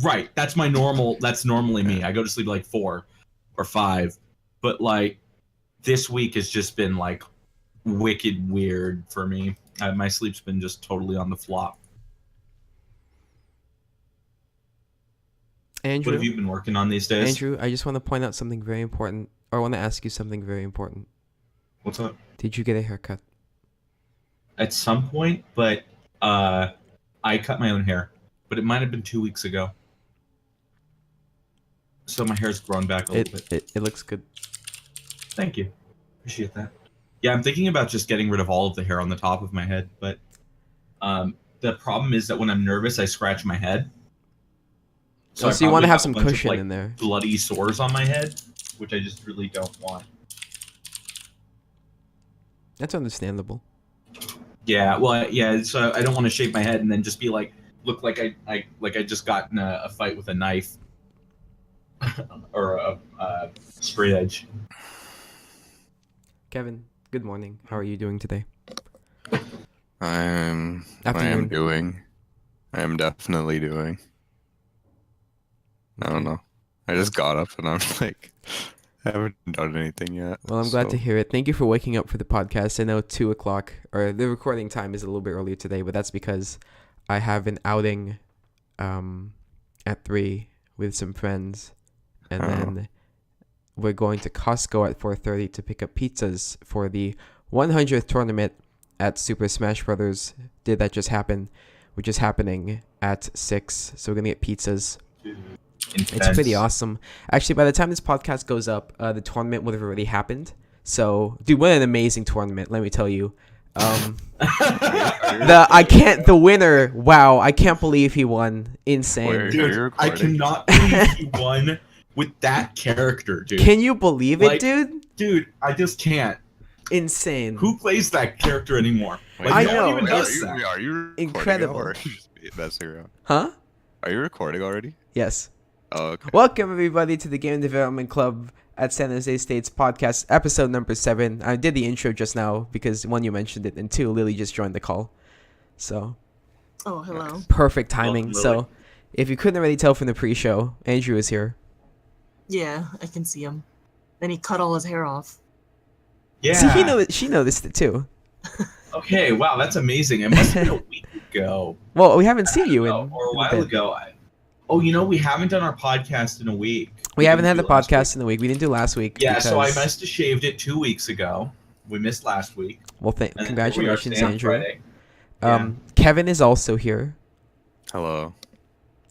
Right. That's my normal. That's normally me. I go to sleep at like 4 or 5, but like this week has just been like wicked weird for me. My sleep's been just totally on the flop. Andrew, what have you been working on these days? Andrew, I just want to point out something very important, or I want to ask you something very important. What's up? Did you get a haircut? At some point, but I cut my own hair, but it might have been 2 weeks ago. So my hair's grown back a little bit. It looks good. Thank you. Appreciate that. Yeah, I'm thinking about just getting rid of all of the hair on the top of my head, but the problem is that when I'm nervous, I scratch my head. So you want to have some cushion in there. Bloody sores on my head, which I just really don't want. That's understandable. Yeah, well, yeah. So I don't want to shave my head and then just be like, look like I just got in a fight with a knife or a straight edge. Kevin, good morning. How are you doing today? I am definitely doing. I don't know. I just got up and I'm like, I haven't done anything yet. Well, I'm glad to hear it. Thank you for waking up for the podcast. I know 2 o'clock, or the recording time is a little bit earlier today, but that's because I have an outing at 3 with some friends, and then we're going to Costco at 4:30 to pick up pizzas for the 100th tournament at Super Smash Brothers. Did that just happen? Which is happening at 6, so we're gonna get pizzas. Intense. It's pretty awesome. Actually, by the time this podcast goes up, the tournament would have already happened. So, dude, what an amazing tournament! Let me tell you. The winner. Wow, I can't believe he won. Insane. Dude, I cannot believe he won with that character, dude. Can you believe it, dude? Dude, I just can't. Insane. Who plays that character anymore? Wait, I no know. one even It's does that. Are you incredible. Huh? Are you recording already? Yes. Oh, okay. Welcome, everybody, to the Game Development Club at San Jose State's podcast, episode number 7. I did the intro just now because, 1, you mentioned it, and 2, Lily just joined the call. So. Oh, hello. Perfect timing. Lily. So, if you couldn't already tell from the pre-show, Andrew is here. Yeah, I can see him. Then he cut all his hair off. Yeah. See, she noticed it too. Okay, wow, that's amazing. It must have been a week ago. Well, we haven't seen you in or a while ago. We haven't done our podcast in a week. We haven't had the podcast in a week. We didn't do last week. Yeah, so I must have shaved it 2 weeks ago. We missed last week. Well, congratulations, Andrew. Yeah. Kevin is also here. Hello.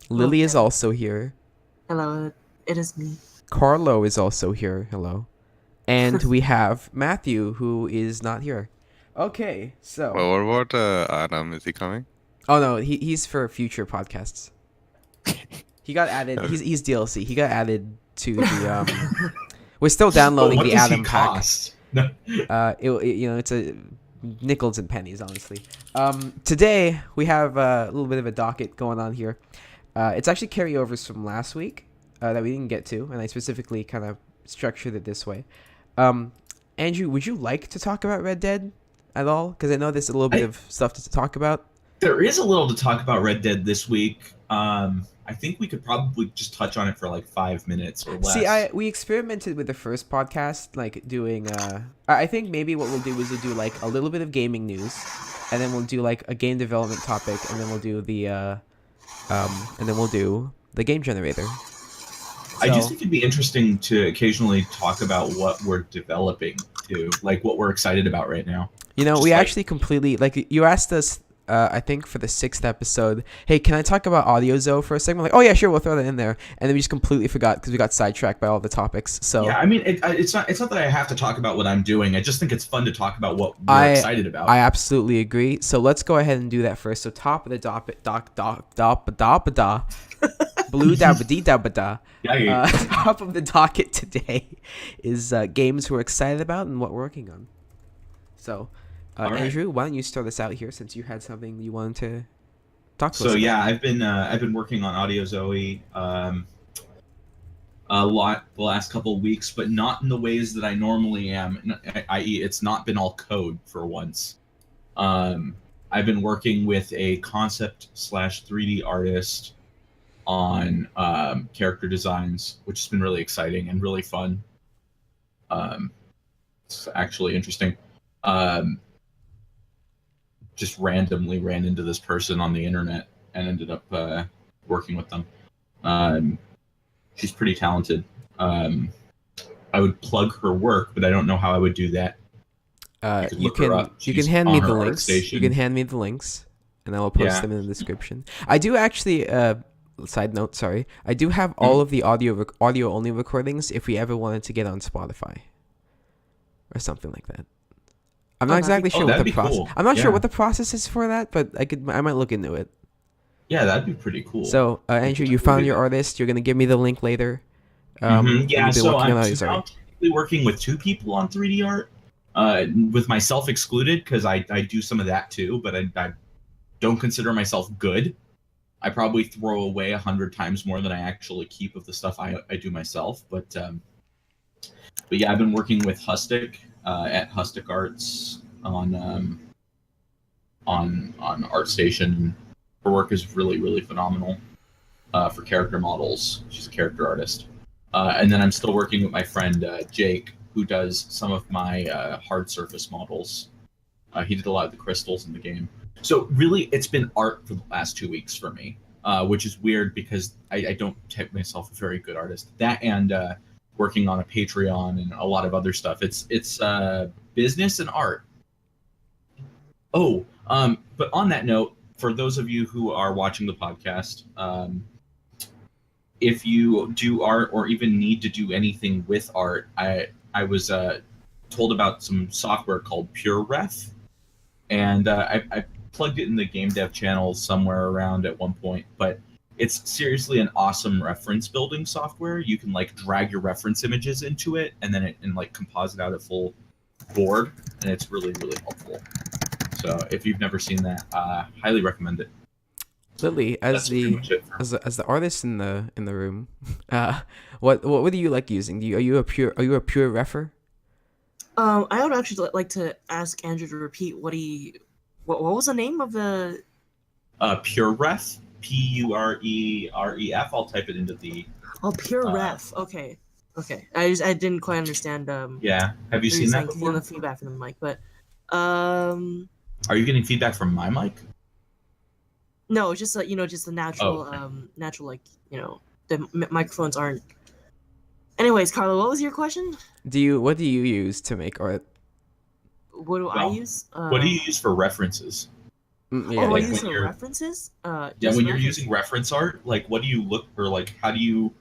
Lily is also here. Hello, it is me. Carlo is also here. Hello. And we have Matthew, who is not here. Okay, so. Well, what about Adam? Is he coming? Oh no, he's for future podcasts. He got added. He's DLC. He got added to the. We're still downloading the Adam pack. It's a nickels and pennies, honestly. Today we have a little bit of a docket going on here. It's actually carryovers from last week that we didn't get to, and I specifically kind of structured it this way. Andrew, would you like to talk about Red Dead at all? Because I know there's a little bit of stuff to talk about. There is a little to talk about Red Dead this week. I think we could probably just touch on it for like 5 minutes or less. See, we experimented with the first podcast, like doing. I think maybe what we'll do is we'll do like a little bit of gaming news, and then we'll do like a game development topic, and then we'll do the game generator. I just think it'd be interesting to occasionally talk about what we're developing too, like what we're excited about right now. You know, we actually completely, like, you asked us, I think for the 6th episode, hey, can I talk about AudioZo for a second? We're like, oh yeah, sure, we'll throw that in there. And then we just completely forgot because we got sidetracked by all the topics. So yeah, I mean, it's not that I have to talk about what I'm doing. I just think it's fun to talk about what we're excited about. I absolutely agree. So let's go ahead and do that first. So top of the blue da. Top of the docket today is games we're excited about and what we're working on. So, right. Andrew, why don't you start us out here since you had something you wanted to talk to us about? So yeah, I've been working on AudioZoe a lot the last couple of weeks, but not in the ways that I normally am. I.e., it's not been all code for once. I've been working with a concept/3D artist on character designs, which has been really exciting and really fun. It's actually interesting. Just randomly ran into this person on the internet and ended up working with them. She's pretty talented. I would plug her work, but I don't know how I would do that. You can hand me the links. You can hand me the links, and I will post them in the description. I do actually. Side note, sorry. I do have all of the audio only recordings if we ever wanted to get on Spotify or something like that. I'm not exactly sure what the process. Cool. I'm not sure what the process is for that, but I might look into it. Yeah, that'd be pretty cool. So, Andrew, you found your artist. You're gonna give me the link later. Yeah, so I'm now technically working with 2 people on 3D art, with myself excluded because I do some of that too, but I don't consider myself good. I probably throw away 100 times more than I actually keep of the stuff I do myself. But yeah, I've been working with Hustic at Hustic Arts on ArtStation. Her work is really, really phenomenal for character models. She's a character artist. And then I'm still working with my friend Jake, who does some of my hard surface models. He did a lot of the crystals in the game. So really, it's been art for the last 2 weeks for me, which is weird because I don't take myself a very good artist. That and working on a Patreon and a lot of other stuff. It's business and art. Oh, but on that note, for those of you who are watching the podcast, if you do art or even need to do anything with art, I was told about some software called PureRef, and I plugged it in the game dev channel somewhere around at one point, but it's seriously an awesome reference building software. You can like drag your reference images into it and then like composite out a full board, and it's really, really helpful. So if you've never seen that, highly recommend it. Lily, as the artist in the room, what do you like using? Are you a pure refer? I would actually like to ask Andrew to repeat what was the name of the PureRef, PUREREF. I'll type it into the PureRef. Okay. I didn't quite understand. Yeah, have you seen that before? The feedback from the mic, but are you getting feedback from my mic? No, just just the natural, natural, like the microphones aren't. Anyways, Carlo, what was your question? What do you use to make art? What do I use? What do you use for references? I use for references? When you're using reference art, like what do you look for? Like how do you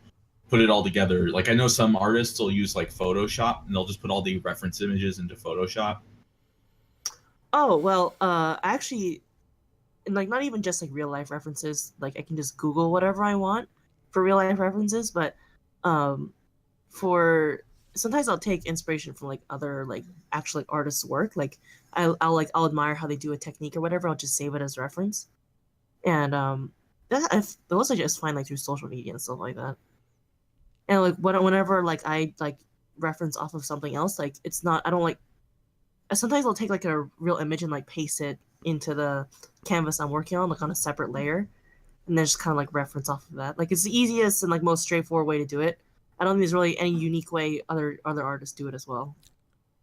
put it all together? Like I know some artists will use like Photoshop and they'll just put all the reference images into Photoshop. Oh well, actually. And like not even just like real life references, like I can just Google whatever I want for real life references, but for sometimes I'll take inspiration from like other like actual like, artists' work. Like I'll admire how they do a technique or whatever. I'll just save it as reference, and those I just find like through social media and stuff like that. And like whenever like I like reference off of something else, like it's not I don't like. Sometimes I'll take like a real image and like paste it into the canvas I'm working on, like on a separate layer, and then just kind of like reference off of that. Like it's the easiest and like most straightforward way to do it. I don't think there's really any unique way other artists do it as well.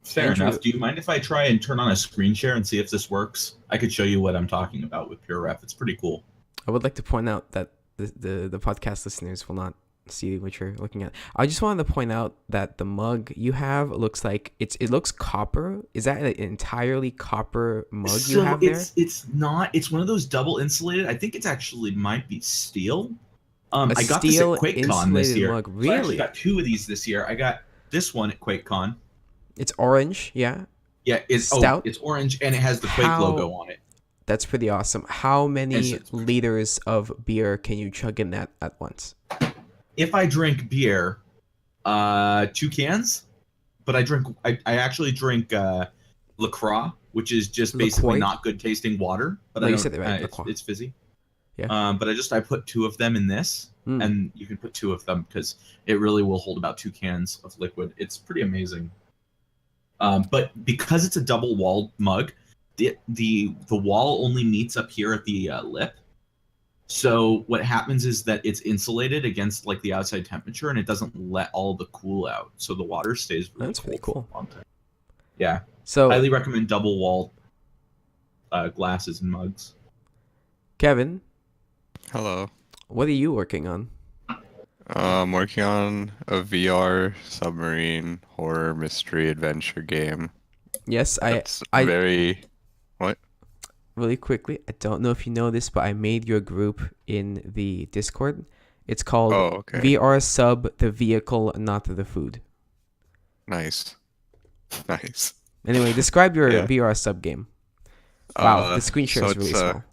Fair enough. Do you mind if I try and turn on a screen share and see if this works? I could show you what I'm talking about with PureRef. It's pretty cool. I would like to point out that the podcast listeners will not see what you're looking at. I just wanted to point out that the mug you have looks like it looks copper. Is that an entirely copper mug you have there? It's not. It's one of those double insulated. I think it's actually might be steel. I got this at QuakeCon this year. Mug. Really? So I actually got 2 of these this year. I got this one at QuakeCon. It's orange, yeah. Yeah, it's stout. It's orange and it has the Quake logo on it. That's pretty awesome. How many liters of beer can you chug in that at once? If I drink beer, 2 cans, but I actually drink LaCroix, which is just basically not good tasting water. But you said that right. It's fizzy. Yeah. But I put 2 of them in this, and you can put 2 of them because it really will hold about 2 cans of liquid. It's pretty amazing. But because it's a double-walled mug, the wall only meets up here at the lip. So what happens is that it's insulated against like the outside temperature, and it doesn't let all the cool out, so the water stays really That's pretty cold cool. for a long time. Yeah, So, highly recommend double wall glasses and mugs. Kevin, Hello. what are you working on? I'm working on a VR submarine horror mystery adventure game. Yes, It's I very. What? really quickly, I don't know if you know this, but I made your group in the Discord. It's called Oh, okay. VR Sub, the vehicle, not the food. Nice. Nice. Anyway, describe your Yeah. VR sub game. Wow, the screen share so is really it's small.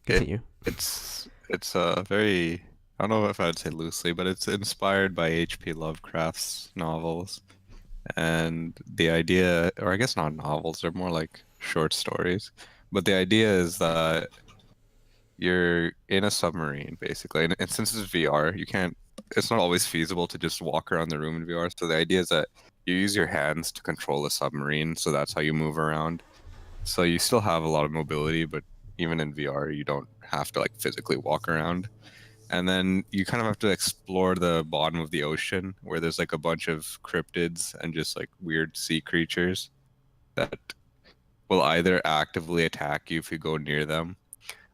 Continue. it's very. I don't know if I would say loosely, but it's inspired by H.P. Lovecraft's novels. And the idea, or I guess not novels, they're more like short stories. But the idea is that you're in a submarine, basically. And since it's VR, it's not always feasible to just walk around the room in VR. So the idea is that you use your hands to control the submarine. So that's how you move around. So you still have a lot of mobility, but even in VR, you don't have to like physically walk around. And then you kind of have to explore the bottom of the ocean where there's like a bunch of cryptids and just like weird sea creatures that will either actively attack you if you go near them,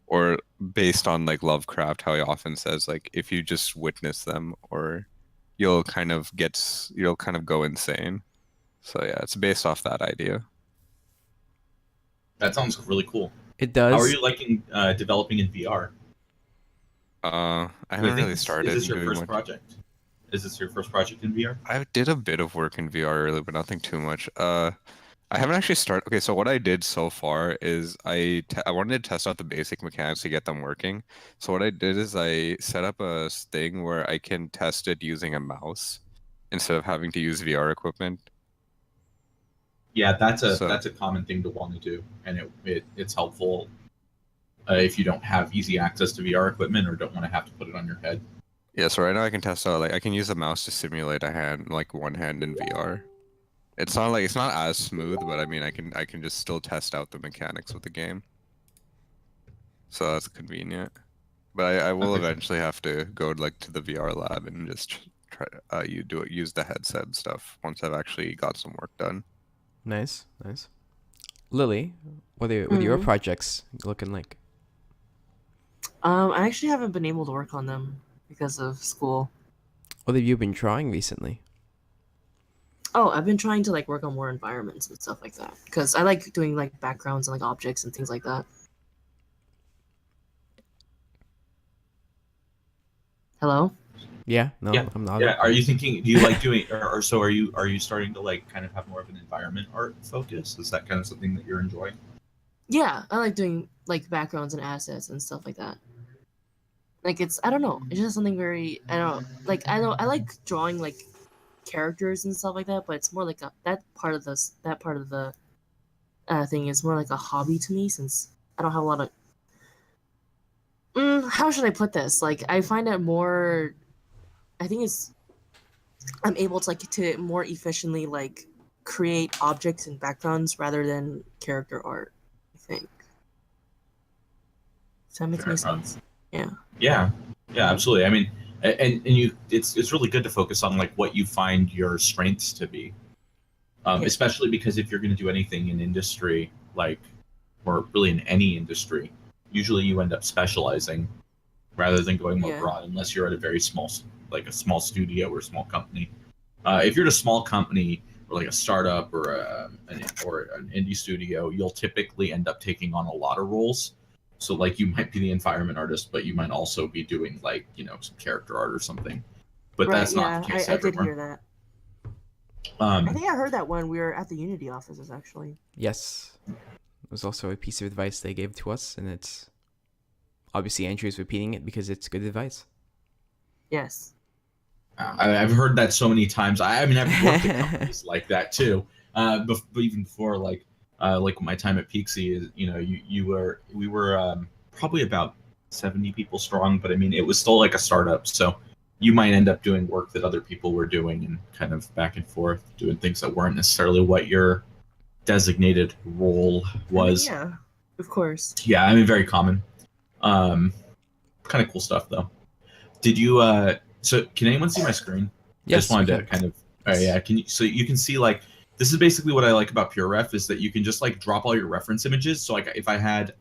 or based on like Lovecraft, how he often says like if you just witness them, or you'll kind of go insane. So yeah, it's based off that idea. That sounds really cool. It How are does. you liking developing in VR? I I haven't think really started Is this your doing first much. project? Is this your first project in VR? I did a bit of work in VR earlier, but nothing too much. I haven't actually started. Okay, so what I did so far is I wanted to test out the basic mechanics to get them working. So what I did is I set up a thing where I can test it using a mouse instead of having to use VR equipment. Yeah, that's So a common thing to want to do, and it's helpful if you don't have easy access to VR equipment or don't want to have to put it on your head. yeah, so right now I can test out, like, I can use a mouse to simulate a hand, like one hand in VR. It's not as smooth, but I mean I can just still test out the mechanics with the game. So that's convenient. But I will Okay. eventually have to go like to the VR lab and just try use the headset and stuff once I've actually got some work done. Nice, nice. Lily, what are your Mhm. projects looking like? I actually haven't been able to work on them because of school. What have you been drawing recently? Oh, I've been trying to like work on more environments and stuff like that because I like doing like backgrounds and like objects and things like that. Hello? Yeah, no, Yeah, I'm not. Yeah, are you thinking? Do you like doing, or so are you starting to like kind of have more of an environment art focus? Is that kind of something that you're enjoying? Yeah, I like doing like backgrounds and assets and stuff like that. Like I don't know, it's just something very I don't know. Like I like drawing like characters and stuff like that, but it's more like that part of the thing is more like a hobby to me since I don't have a lot of. How should I put this? Like I find it more. I think it's I'm able to like to more efficiently like create objects and backgrounds rather than character art. I think. Does that make Fair any enough. sense? Yeah. Yeah, yeah, absolutely. I mean, and you, it's really good to focus on like what you find your strengths to be, Yeah. especially because if you're going to do anything in industry, like, or really in any industry, usually you end up specializing rather than going more Yeah. broad, unless you're at a very small, like a small studio or a small company. If you're at a small company or like a startup or an indie studio, you'll typically end up taking on a lot of roles. So like you might be the environment artist, but you might also be doing like, some character art or something. But Right. that's Yeah. not the case I did everywhere. hear that. I Um, think I heard that when we were at the Unity offices actually. Yes. It was also a piece of advice they gave to us, and it's obviously Andrew's repeating it because it's good advice. Yes. I've heard that so many times. I mean, I've worked at companies like that too. But even before, like my time at Peaksy, we were probably about 70 people strong, but I mean, it was still like a startup. So you might end up doing work that other people were doing and kind of back and forth doing things that weren't necessarily what your designated role was. Yeah. Of course. Yeah, I mean, very common. kind of cool stuff though. Did you so can anyone see my screen? I Yes, just wanted we to can. kind of yeah, can you so you can see like this is basically what I like about PureRef is that you can just like drop all your reference images. So like if I had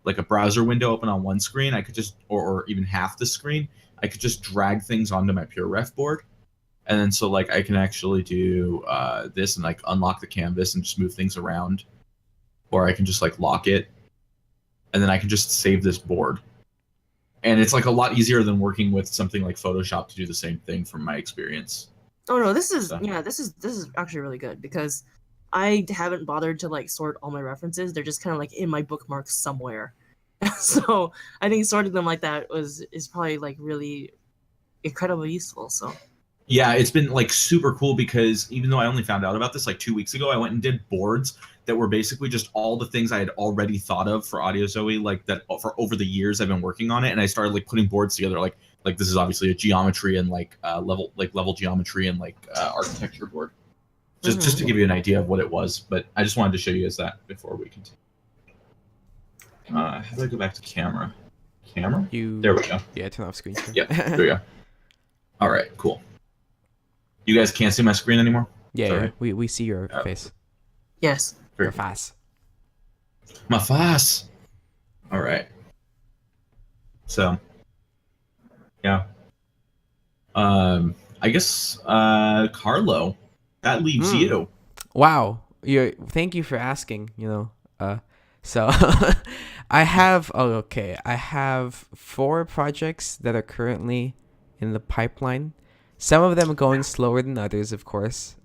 like a browser window open on one screen, I could just or even half the screen, I could just drag things onto my PureRef board. And then so like I can actually do this and like unlock the canvas and just move things around. Or I can just like lock it. And then I can just save this board. And it's like a lot easier than working with something like Photoshop to do the same thing from my experience. Oh no, this is So. this is actually really good because I haven't bothered to like sort all my references. They're just kind of like in my bookmarks somewhere. So I think sorting them like that is probably like really incredibly useful. So Yeah, it's been like super cool because even though I only found out about this like 2 weeks ago, I went and did boards that were basically just all the things I had already thought of for Audio Zoe, like that for over the years I've been working on it, and I started like putting boards together, like this is obviously a geometry and like level geometry and like architecture board, just to give you an idea of what it was. But I just wanted to show you guys that before we continue. How do I go back to camera? Camera? There we go. Yeah, turn off screen share. Yeah, there we go. All right, cool. You guys can't see my screen anymore? Yeah, Sorry. we see your face. yes. Your face. My face. All right. So, yeah. I guess Carlo, that leaves you. Wow. Thank you for asking, So I have 4 projects that are currently in the pipeline. Some of them are going slower than others, of course.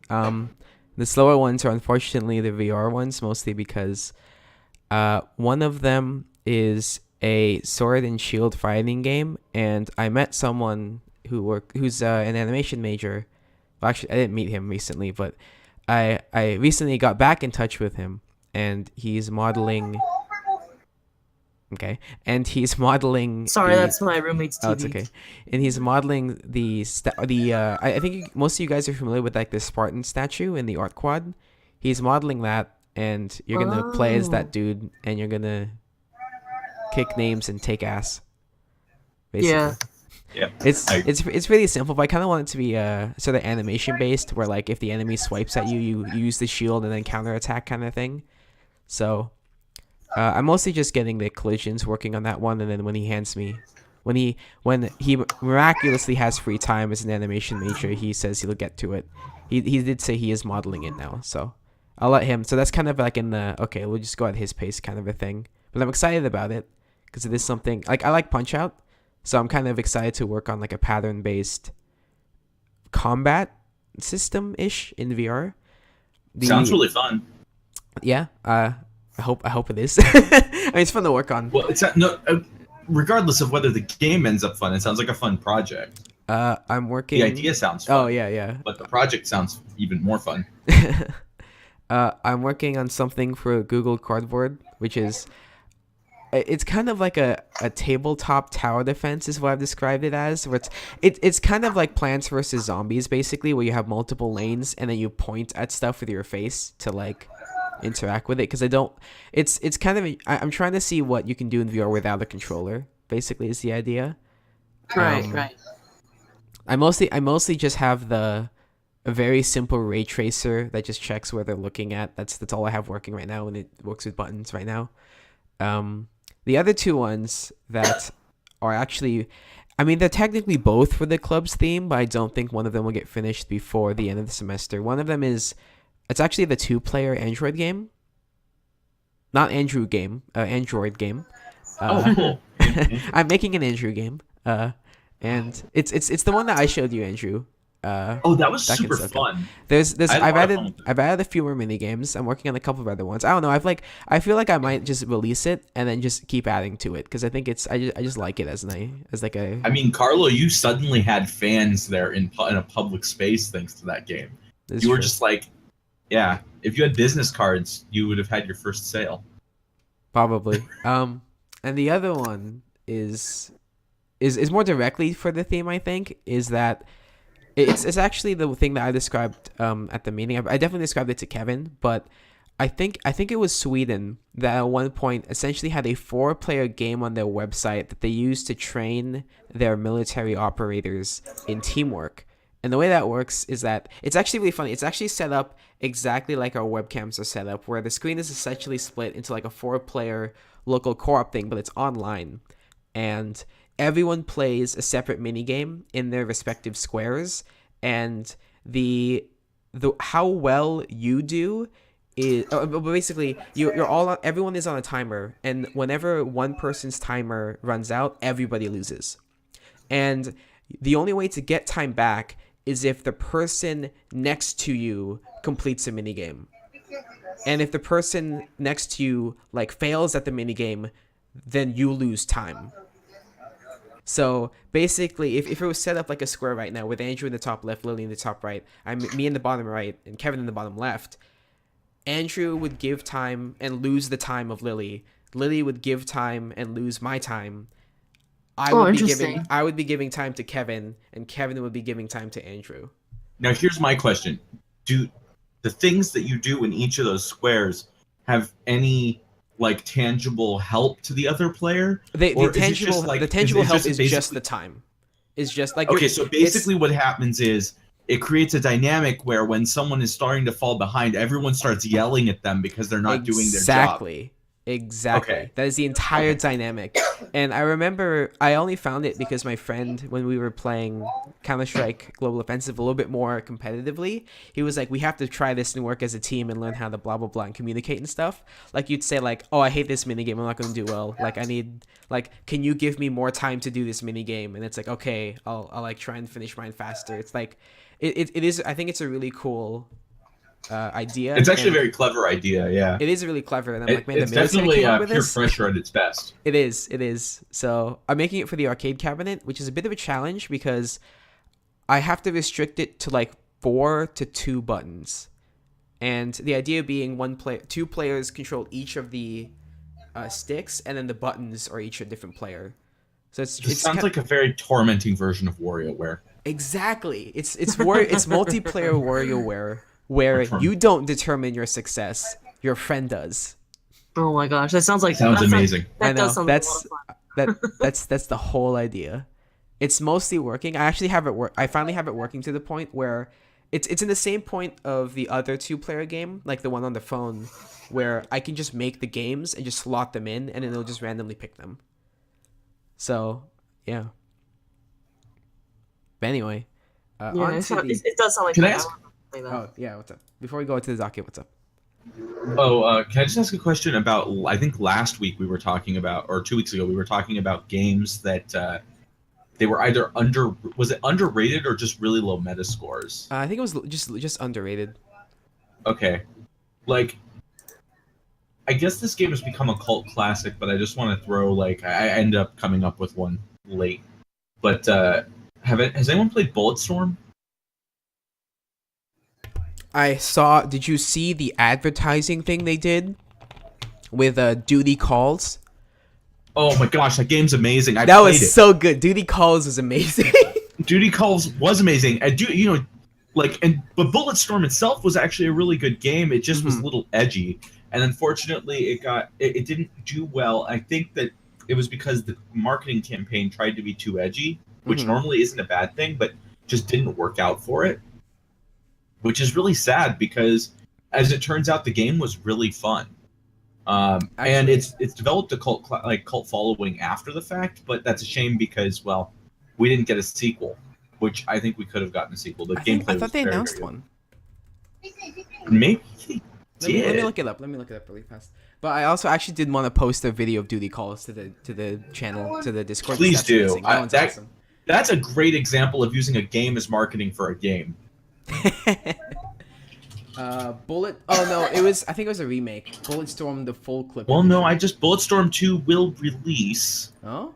The slower ones are unfortunately the VR ones, mostly because one of them is a sword and shield fighting game, and I met someone who's an animation major. Well, actually, I didn't meet him recently, but I recently got back in touch with him, and he's modeling. Okay, and he's modeling. Sorry, that's my roommate's TV. Oh, it's okay. And he's modeling I think most of you guys are familiar with like the Spartan statue in the art quad. He's modeling that, and you're gonna play as that dude, and you're gonna kick names and take ass. Basically. Yeah. It's really simple, but I kind of want it to be sort of animation based, where like if the enemy swipes at you, you use the shield and then counterattack kind of thing. So. I'm mostly just getting the collisions working on that one, and then when he miraculously has free time as an animation major, he says he'll get to it. He did say he is modeling it now, so I'll let him. So that's kind of like in the okay, we'll just go at his pace kind of a thing. But I'm excited about it because it is something like I like Punch Out, so I'm kind of excited to work on like a pattern based combat system ish in VR. Sounds really fun. Yeah. I hope it is. I mean, it's fun to work on. Well, it's regardless of whether the game ends up fun, it sounds like a fun project. I'm working. The idea sounds fun. Oh yeah. But the project sounds even more fun. I'm working on something for Google Cardboard, which is it's kind of like a tabletop tower defense is what I've described it as. Where it's kind of like Plants vs Zombies basically, where you have multiple lanes and then you point at stuff with your face to like interact with it, because it's kind of I'm trying to see what you can do in VR without a controller, basically is the idea. Right. I mostly just have a very simple ray tracer that just checks where they're looking at. That's all I have working right now, and it works with buttons right now. The other 2 ones that are actually, I mean, they're technically both for the club's theme, but I don't think one of them will get finished before the end of the semester. One of them it's actually the 2-player Android game. Not Andrew game, Android game. Cool. I'm making an Andrew game. And it's the one that I showed you, Andrew. That was super fun. I've added a few more mini games. I'm working on a couple of other ones. I don't know. I feel like I might just release it and then just keep adding to it, because I think I just like it as like a. I mean, Carlo, you suddenly had fans there in a public space thanks to that game. You were just like, yeah. If you had business cards, you would have had your first sale. Probably. And the other one is more directly for the theme. I think is that. It's actually the thing that I described at the meeting. I definitely described it to Kevin, but I think it was Sweden that at one point essentially had a 4-player game on their website that they used to train their military operators in teamwork. And the way that works is that it's actually really funny. It's actually set up exactly like our webcams are set up, where the screen is essentially split into like a 4-player local co-op thing, but it's online. And everyone plays a separate minigame in their respective squares, and the how well you do is basically you're all on, everyone is on a timer, and whenever one person's timer runs out, everybody loses. And the only way to get time back is if the person next to you completes a minigame. And if the person next to you like fails at the minigame, then you lose time. So basically, if it was set up like a square right now with Andrew in the top left, Lily in the top right, me in the bottom right, and Kevin in the bottom left, Andrew would give time and lose the time of Lily. Lily would give time and lose my time. I would be giving time to Kevin, and Kevin would be giving time to Andrew. Now here's my question: do the things that you do in each of those squares have any like tangible help to the other player? The tangible help is just the time. It's just like okay. So basically, what happens is it creates a dynamic where when someone is starting to fall behind, everyone starts yelling at them because they're not doing their job. Exactly. Okay. That is the entire dynamic. And I remember I only found it because my friend, when we were playing Counter-Strike Global Offensive a little bit more competitively, he was like, we have to try this and work as a team and learn how to blah, blah, blah and communicate and stuff. Like you'd say like, oh, I hate this minigame. I'm not going to do well. Like I need, like, can you give me more time to do this minigame? And it's like, okay, I'll like try and finish mine faster. It's like, it is, I think it's a really cool idea. It's actually a very clever idea, yeah. It is really clever, and I'm like, man, it's the military definitely came up with peer this. pressure at its best. It is. So I'm making it for the arcade cabinet, which is a bit of a challenge because I have to restrict it to like 4 to 2 buttons, and the idea being 2 players control each of the sticks, and then the buttons are each a different player. So it sounds like a very tormenting version of WarioWare. Exactly. It's multiplayer WarioWare, where you don't determine your success, your friend does. Oh my gosh, that sounds amazing. I know. That's the whole idea. It's mostly working. I actually have it work. I finally have it working to the point where it's in the same point of the other 2-player game, like the one on the phone, where I can just make the games and just slot them in, and then it'll just randomly pick them. So yeah. But anyway, it does sound like. Can I ask? Oh yeah, what's up? Before we go into the docket, what's up? Oh, can I just ask a question about? I think last week we were talking about, or 2 weeks ago we were talking about games that they were either was it underrated or just really low meta scores? I think it was just underrated. Okay, like I guess this game has become a cult classic, but I just want to throw like I end up coming up with one late, but has anyone played Bulletstorm? I saw. Did you see the advertising thing they did with Duty Calls? Oh my gosh, that game's amazing! That was so good. Duty Calls was amazing. Duty Calls was amazing. But Bulletstorm itself was actually a really good game. It just was a little edgy, and unfortunately, it didn't do well. I think that it was because the marketing campaign tried to be too edgy, which normally isn't a bad thing, but just didn't work out for it. Which is really sad because, as it turns out, the game was really fun, and it's developed a cult following after the fact. But that's a shame because we didn't get a sequel, which I think we could have gotten a sequel. The gameplay I thought they announced one. Maybe. Let me look it up. Really fast. But I also actually did want to post a video of Duty Calls to the channel, to the Discord. Please do. Awesome. That's a great example of using a game as marketing for a game. Bullet. Oh no, I think it was a remake. Bulletstorm, the full clip. Well, no, Bulletstorm 2 will release. Oh.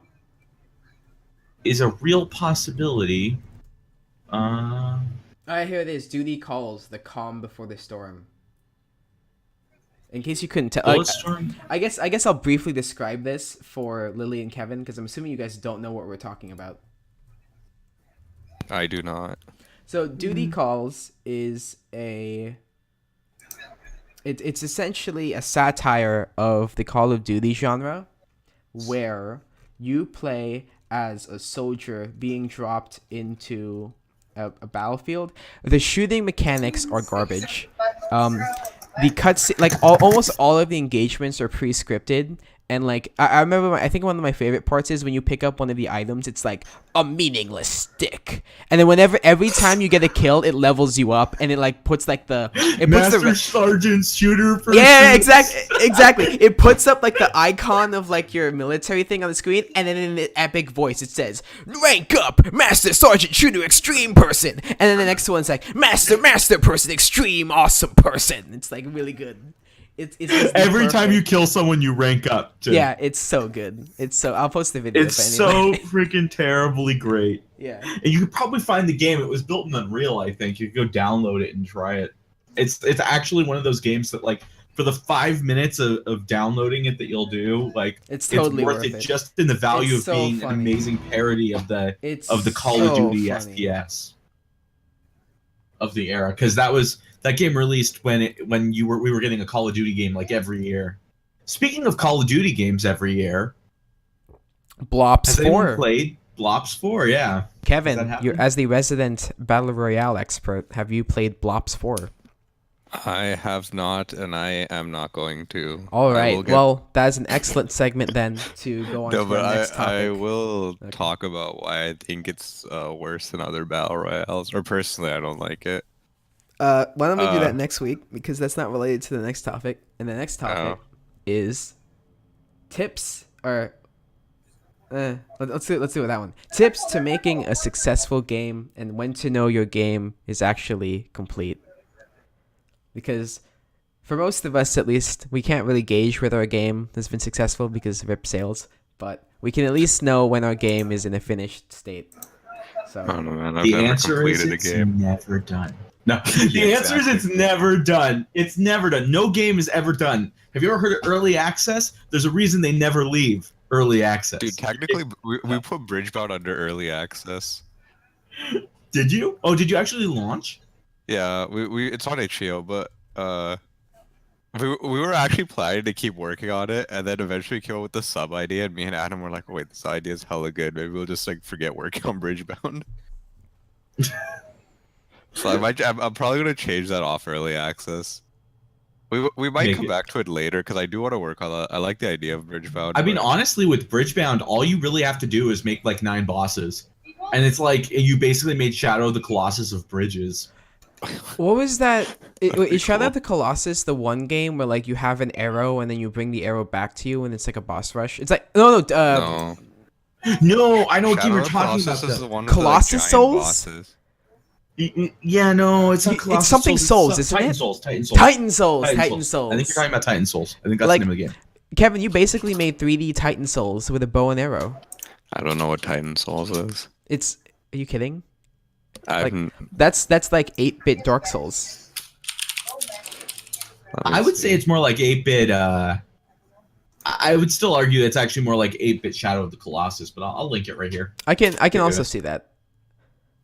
Is a real possibility. Alright, here it is. Duty Calls, the calm before the storm. In case you couldn't tell, Bulletstorm. I guess I'll briefly describe this for Lily and Kevin because I'm assuming you guys don't know what we're talking about. I do not. So Duty Calls is It's essentially a satire of the Call of Duty genre, where you play as a soldier being dropped into a battlefield. The shooting mechanics are garbage. The cutscene, like almost all of the engagements are pre-scripted. And like I remember, I think one of my favorite parts is when you pick up one of the items, it's like a meaningless stick, and then every time you get a kill, it levels you up, and it like puts like Master Sergeant Shooter. Person. Yeah, exactly. It puts up like the icon of like your military thing on the screen, and then in the epic voice it says, "Rank up, Master Sergeant Shooter Extreme Person," and then the next one's like, "Master Person Extreme Awesome Person." It's like really good. It's every time you kill someone, you rank up. Too. Yeah, it's so good. I'll post the video. It's so freaking terribly great. Yeah, and you could probably find the game. It was built in Unreal, I think. You could go download it and try it. It's actually one of those games that like for the 5 minutes of downloading it that you'll do, like it's totally worth it just in the value of being an amazing parody of the Call of Duty FPS of the era, because that game released when we were getting a Call of Duty game like every year. Speaking of Call of Duty games every year, Blops 4 played Blops 4. Yeah, Kevin, you're as the resident Battle Royale expert. Have you played Blops 4? I have not, and I am not going to. All right. Well, that's an excellent segment then to go on to the next topic. I will talk about why I think it's worse than other Battle Royales, or personally, I don't like it. Why don't we do that next week, because that's not related to the next topic. And the next topic is tips, or let's do it with that one. Tips to making a successful game, and when to know your game is actually complete. Because for most of us, at least, we can't really gauge whether our game has been successful because of rip sales, but we can at least know when our game is in a finished state. So I don't know, man. I've the never answer is completed it's a game. never done. No, the answer is it's never done. It's never done. No game is ever done. Have you ever heard of early access? There's a reason they never leave early access. Dude, technically, we put Bridgebound under early access. Did you? Oh, did you actually launch? Yeah, we it's on HBO, but we were actually planning to keep working on it, and then eventually came up with the sub idea, and me and Adam were like, "Wait, this idea is hella good. Maybe we'll just like forget working on Bridgebound." So I'm probably gonna change that off early access. We might come back to it later, because I do want to work on that. I like the idea of Bridgebound. I mean, honestly, with Bridgebound, all you really have to do is make like 9 bosses, and it's like you basically made Shadow of the Colossus of bridges. what was that? Is Shadow of the Colossus the one game where like you have an arrow and then you bring the arrow back to you and it's like a boss rush? It's like no. No, I know what game Shadow you're of talking Colossus about. is the one Colossus with the Souls? bosses. Yeah, no, it's not Colossus It's something Souls, isn't Titan it? Souls, Titan Souls. Titan Souls. I think you're talking about Titan Souls. I think that's Like- the name of the game. Kevin, you basically made 3D Titan Souls with a bow and arrow. I don't know what Titan Souls is. Are you kidding? I've That's like 8-bit Dark Souls. I would say it's more like 8-bit. I would still argue it's actually more like 8-bit Shadow of the Colossus, but I'll link it right here. I can also see that.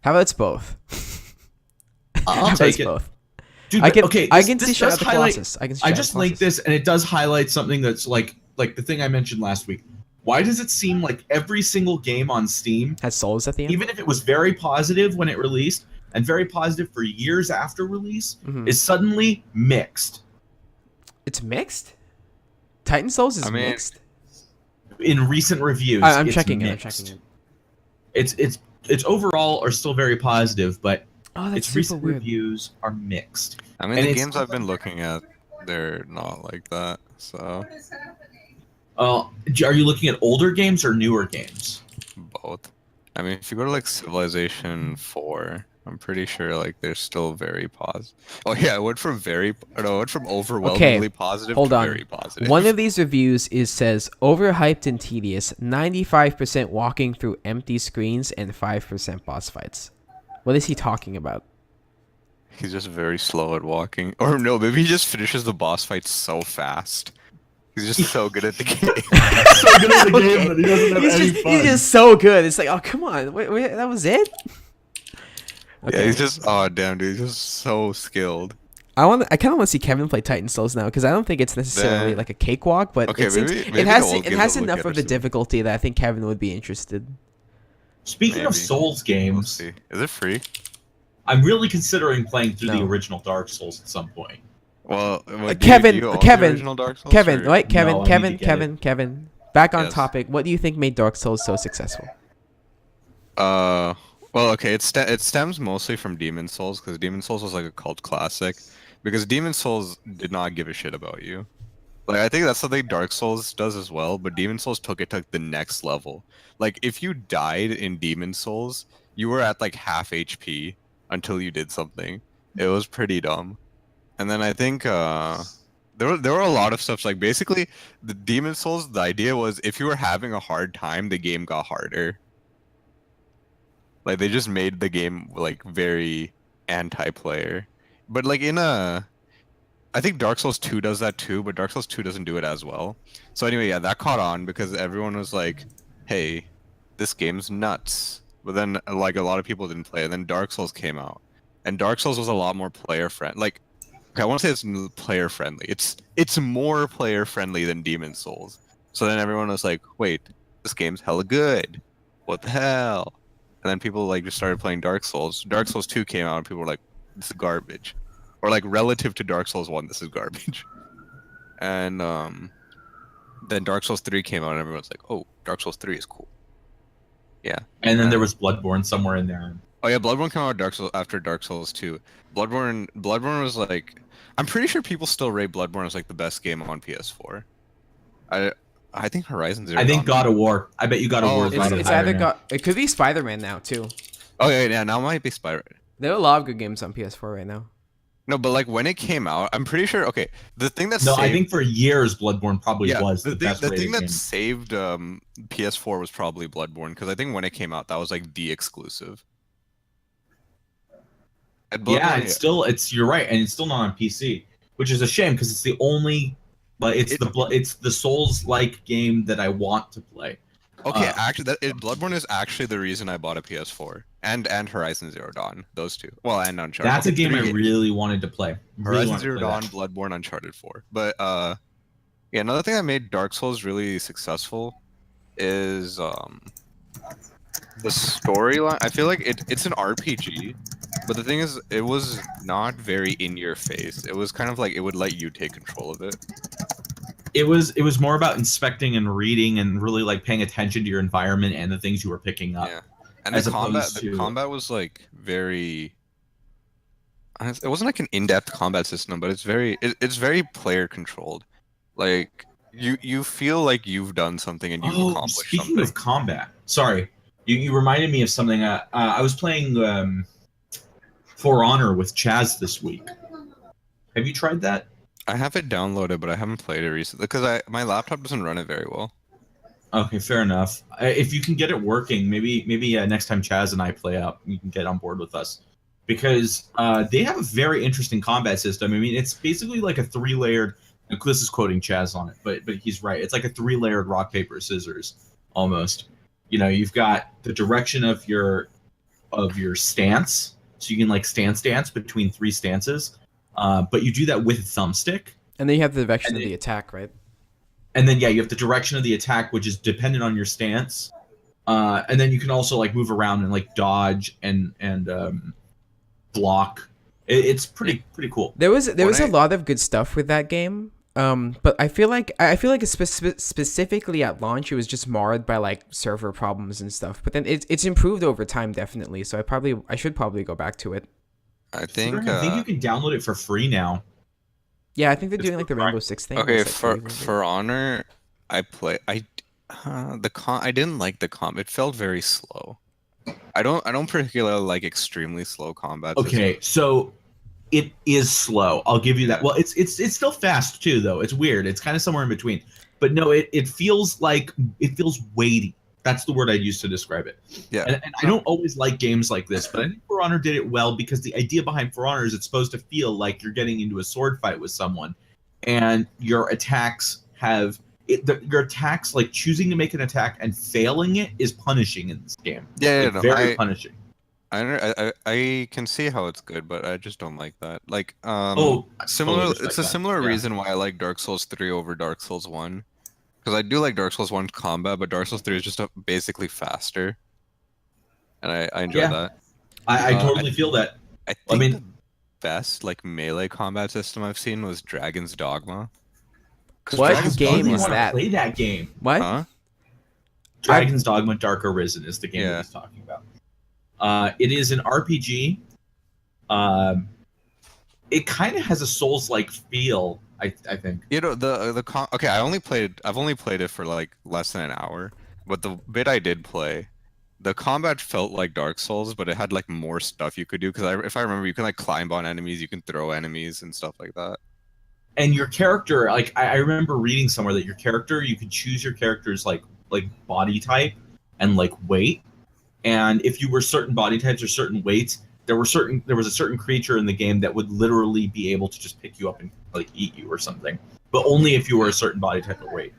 How about it's both? I'll How about take it's it. both? Dude, I can okay, I can this see Shadow does of the highlight- Colossus. I can see I Shadow just of the linked Colossus. this, and it does highlight something that's like the thing I mentioned last week. Why does it seem like every single game on Steam, Has souls at the end. even if it was very positive when it released and very positive for years after release, Mhm. is suddenly mixed? It's mixed. Titan Souls is mixed. In recent reviews, I'm it's checking it. I'm mixed. checking it. It's overall are still very positive, but Oh, that's its super recent weird. reviews are mixed. I mean, And the it's- games I've been looking at, they're not like that. So Are you looking at older games or newer games? both. I mean, if you go to like Civilization 4, I'm pretty sure like they're still very positive. Oh yeah, it went from overwhelmingly positive hold to on. very positive. One of these reviews says overhyped and tedious, 95% walking through empty screens and 5% boss fights. What is he talking about? He's just very slow at walking. Or no, maybe he just finishes the boss fight so fast. He's just so good at the game. So good at the game that he doesn't have any fun. He's just so good. It's like, oh, come on. Wait, that was it? Yeah, he's just, oh damn, dude, he's just so skilled. I kind of want to see Kevin play Titan Souls now because I don't think it's necessarily Then- like a cakewalk, but Okay, it seems maybe it I has will it give has a look enough at of it the soon. difficulty that I think Kevin would be interested. Speaking of Maybe. Souls We'll games, see. Is it free? I'm really considering playing through the No. original Dark Souls at some point. Well, what, Kevin, do you own Kevin, the original Dark Souls? Kevin, or- right? Kevin, No, I need to get Kevin. Back on Yes. topic. What do you think made Dark Souls so successful? Well, okay, it stems mostly from Demon Souls because Demon Souls was like a cult classic. Because Demon Souls did not give a shit about you. Like I think that's something Dark Souls does as well, but Demon Souls took it to the next level. Like if you died in Demon Souls, you were at like half HP until you did something. It was pretty dumb. And then I think there were a lot of stuff like basically the Demon Souls, the idea was if you were having a hard time, the game got harder. Like they just made the game like very anti-player. But like I think Dark Souls 2 does that too, but Dark Souls 2 doesn't do it as well. So anyway, yeah, that caught on because everyone was like, "Hey, this game's nuts." But then like a lot of people didn't play it. Then Dark Souls came out. And Dark Souls was a lot more player friendly. Like okay, I want to say it's player friendly. It's more player friendly than Demon Souls. So then everyone was like, "Wait, this game's hella good. What the hell?" And then people like just started playing Dark Souls. Dark Souls 2 came out and people were like, "This is garbage." Or like relative to Dark Souls 1, this is garbage. And then Dark Souls 3 came out and everyone's like, "Oh, Dark Souls 3 is cool." Yeah. And then there was Bloodborne somewhere in there. Oh yeah, Bloodborne came out after Dark Souls 2. Bloodborne was like I'm pretty sure people still rate Bloodborne as like the best game on PS4. I think Horizon Zero I think Dawn- God of War. I bet you God of Oh, War is it's- rated It's higher either now. got it could be Spider-Man now too. Oh yeah, now it might be Spyro. There are a lot of good games on PS4 right now. No, but like when it came out, I'm pretty sure. Okay, the thing that No, saved, I think for years Bloodborne probably yeah, was the the best thing rated that game. saved PS4 was probably Bloodborne because I think when it came out, that was like the exclusive. And Yeah, Bloodborne, it's you're right, and it's still not on PC, which is a shame because it's the only, but it's the Souls-like game that I want to play. okay, actually, Bloodborne is actually the reason I bought a PS4 and Horizon Zero Dawn, those two. Well, and Uncharted. That's a Okay, game I 3 games. really wanted to play. Really Horizon wanted to Zero play Dawn, that. Bloodborne, Uncharted 4. But yeah, another thing that made Dark Souls really successful is the storyline. I feel like it's an RPG, but the thing is, it was not very in your face. It was kind of like it would let you take control of it. It was more about inspecting and reading and really like paying attention to your environment and the things you were picking up. Yeah, and as the combat, opposed the to- combat was like very. It wasn't like an in-depth combat system, but it's very player controlled. Like you feel like you've done something and you've accomplished speaking something. of combat, sorry, you reminded me of something. I was playing For Honor with Chaz this week. Have you tried that? I have it downloaded, but I haven't played it recently because my laptop doesn't run it very well. Okay, fair enough. If you can get it working, maybe next time Chaz and I play up, you can get on board with us, because they have a very interesting combat system. I mean, it's basically like a 3-layered. This is quoting Chaz on it, but he's right. It's like a 3-layered rock paper scissors almost. You know, you've got the direction of your stance, so you can like dance between 3 stances, but you do that with a thumbstick. And then you have the direction And of the attack, right? And then you have the direction of the attack, which is dependent on your stance. And then you can also like move around and like dodge and block. It's pretty cool. There was a I- lot of good stuff with that game. But I feel like specifically at launch it was just marred by like server problems and stuff. But then it's improved over time definitely. So I should probably go back to it. I think. I think you can download it for free now. Yeah, I think they're It's doing like the for Rainbow Six thing. Okay, It's, like, for really For Honor, I didn't like the comp. It felt very slow. I don't particularly like extremely slow combat. Okay, so it is slow. I'll give you that. Well, it's still fast too, though. It's weird. It's kind of somewhere in between. But no, it feels weighty. That's the word I'd use to describe it. Yeah. And I don't always like games like this, but I think For Honor did it well because the idea behind For Honor is it's supposed to feel like you're getting into a sword fight with someone, and your attacks your attacks, like choosing to make an attack and failing it, is punishing in this game. Yeah, Like, no, very punishing. I can see how it's good, but I just don't like that. Like, Oh, I totally respect it's a that. similar Yeah. reason why I like Dark Souls 3 over Dark Souls 1. Because I do like Dark Souls 1 combat, but Dark Souls 3 is just basically faster, and I enjoy Yeah. that. I Uh, totally feel that. I I think mean, the best like melee combat system I've seen was Dragon's Dogma. Because What Dragon's game you Dogma is want had, to that? play that game? What? huh? Dragon's Dogma Dark Arisen is the game that Yeah. he's talking about. It is an RPG. Um, it kind of has a Souls-like feel. I think. You know okay, I've only played it for like less than an hour, but the bit I did play, the combat felt like Dark Souls, but it had like more stuff you could do. Because if I remember, you can like climb on enemies, you can throw enemies and stuff like that. And your character, like I remember reading somewhere that your character, you could choose your character's like body type and like weight. And if you were certain body types or certain weights, there was a certain creature in the game that would literally be able to just pick you up and like eat you or something. But only if you were a certain body type or weight,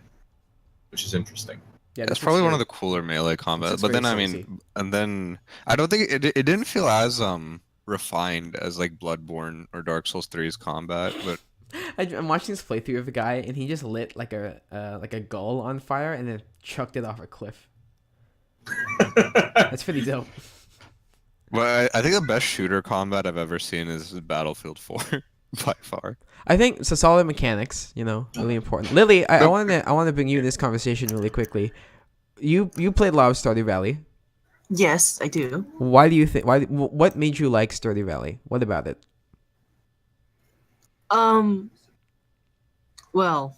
which is interesting. Yeah, That's probably one of the cooler melee combat. looks But then very I Soulsy. mean, and then I don't think it didn't feel as refined as like Bloodborne or Dark Souls 3's combat, but I'm watching this playthrough of the guy, and he just lit like a gull on fire and then chucked it off a cliff. That's pretty dope. Well, I think the best shooter combat I've ever seen is Battlefield 4 by far. I think so. Solid mechanics, really important. Lily, I want to bring you in this conversation really quickly. You played a lot of Stardew Valley. Yes, I do. Why do you think? What made you like Stardew Valley? What about it? Well,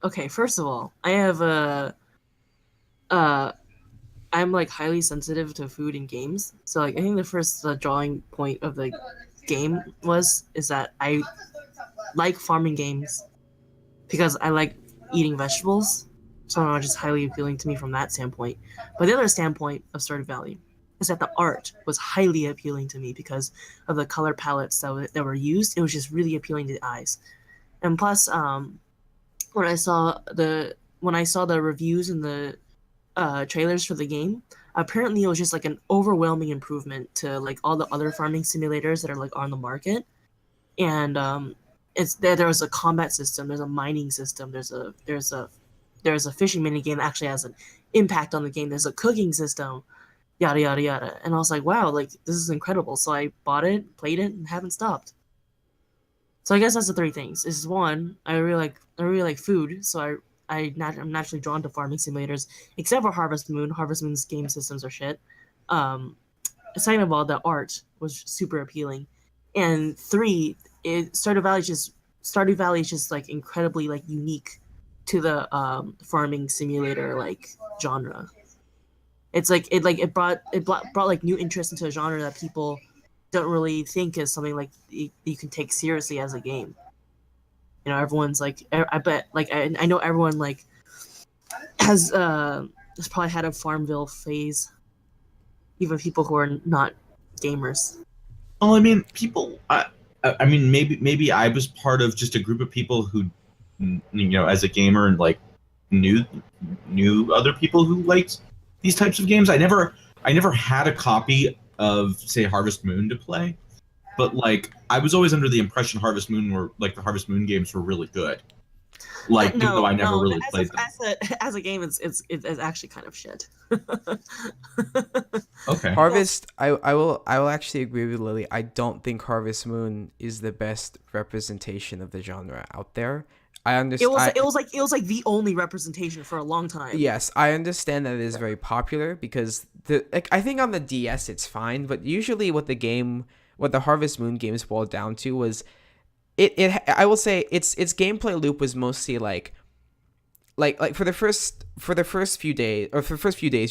okay. First of all, I have I'm like highly sensitive to food and games. So like I think the first drawing point of the game is that I like farming games because I like eating vegetables. So it's just highly appealing to me from that standpoint. But the other standpoint of Stardew Valley is that the art was highly appealing to me because of the color palettes that were used. It was just really appealing to the eyes. And plus, when I saw the reviews and the trailers for the game, apparently it was just like an overwhelming improvement to like all the other farming simulators that are like on the market. And there was a combat system, there's a mining system, there's a fishing mini game that actually has an impact on the game, there's a cooking system, yada yada yada. And I was like, wow, like this is incredible. So I bought it, played it, and haven't stopped. So I guess that's the three things. This is one, I really like food, so I'm naturally drawn to farming simulators, except for Harvest Moon. Harvest Moon's game systems are shit. Second of all, the art was super appealing, and three, Stardew Valley is just like incredibly like unique to the farming simulator like genre. It's like it brought like new interest into a genre that people don't really think is something like you can take seriously as a game. Everyone's like, I bet, like I know everyone like has probably had a Farmville phase, even people who are not gamers. Well, I mean, people. I mean, maybe I was part of just a group of people who, as a gamer and like knew other people who liked these types of games. I never had a copy of, say, Harvest Moon to play, but like I was always under the impression the Harvest Moon games were really good. Like, even though I never really played them. As a game, it's actually kind of shit. Okay. Harvest, I will actually agree with Lily. I don't think Harvest Moon is the best representation of the genre out there. I understand. It was like the only representation for a long time. Yes, I understand that it is very popular because I think on the DS it's fine, but usually what the Harvest Moon games boiled down to was I will say its gameplay loop was mostly like for the first few days